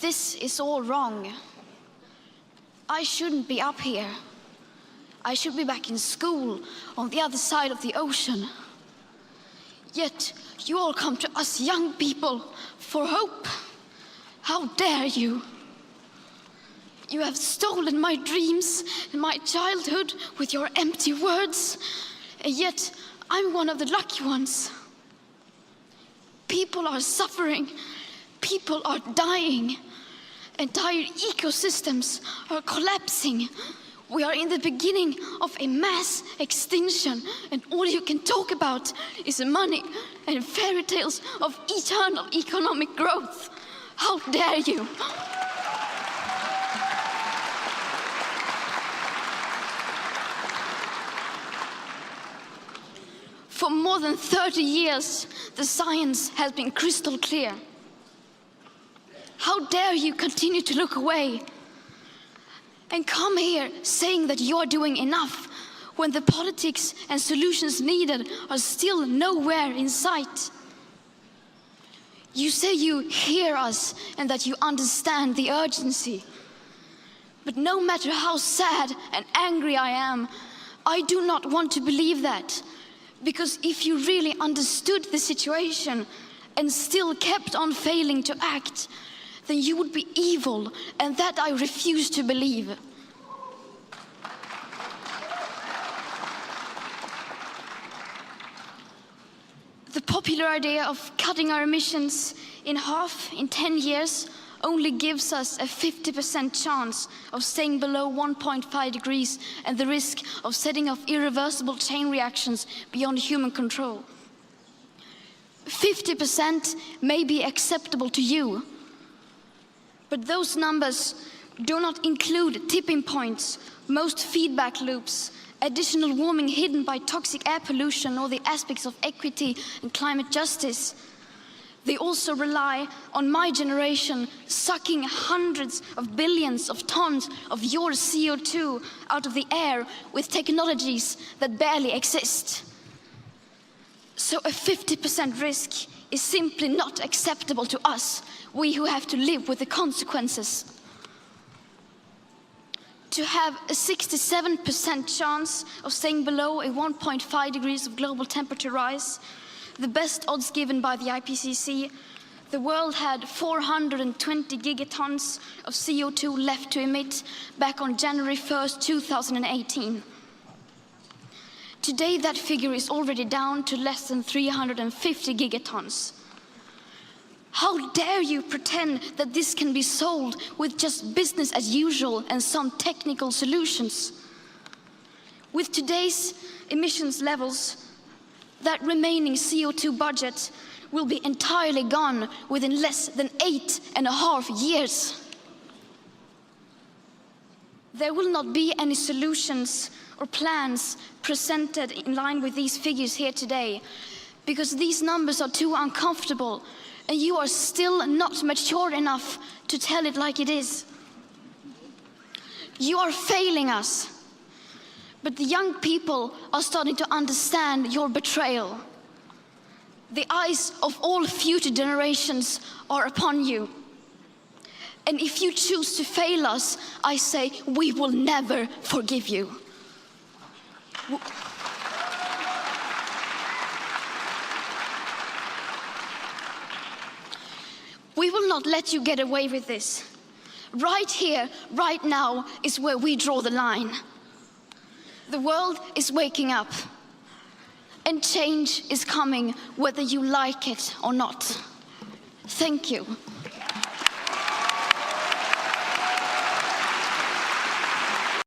This is all wrong. I shouldn't be up here. I should be back in school on the other side of the ocean. Yet you all come to us young people for hope. How dare you? You have stolen my dreams and my childhood with your empty words, and yet I'm one of the lucky ones. People are suffering, people are dying, entire ecosystems are collapsing. We are in the beginning of a mass extinction, and all you can talk about is money and fairy tales of eternal economic growth. How dare you? For more than 30 years, the science has been crystal clear. How dare you continue to look away and come here saying that you are doing enough when the politics and solutions needed are still nowhere in sight? You say you hear us and that you understand the urgency. But no matter how sad and angry I am, I do not want to believe that. Because if you really understood the situation and still kept on failing to act, then you would be evil, and that I refuse to believe. The popular idea of cutting our emissions in half in 10 years only gives us a 50% chance of staying below 1.5 degrees and the risk of setting off irreversible chain reactions beyond human control. 50% may be acceptable to you, but those numbers do not include tipping points, most feedback loops, additional warming hidden by toxic air pollution, or the aspects of equity and climate justice. They also rely on my generation sucking hundreds of billions of tons of your CO2 out of the air with technologies that barely exist. So a 50% risk is simply not acceptable to us, we who have to live with the consequences. To have a 67% chance of staying below a 1.5 degrees of global temperature rise, the best odds given by the IPCC, the world had 420 gigatons of CO2 left to emit back on January 1st, 2018. Today, that figure is already down to less than 350 gigatons. How dare you pretend that this can be solved with just business as usual and some technical solutions? With today's emissions levels, that remaining CO2 budget will be entirely gone within less than 8.5 years. There will not be any solutions or plans presented in line with these figures here today, because these numbers are too uncomfortable, and you are still not mature enough to tell it like it is. You are failing us. But the young people are starting to understand your betrayal. The eyes of all future generations are upon you. And if you choose to fail us, I say we will never forgive you. We will not let you get away with this. Right here, right now, is where we draw the line. The world is waking up, and change is coming whether you like it or not. Thank you.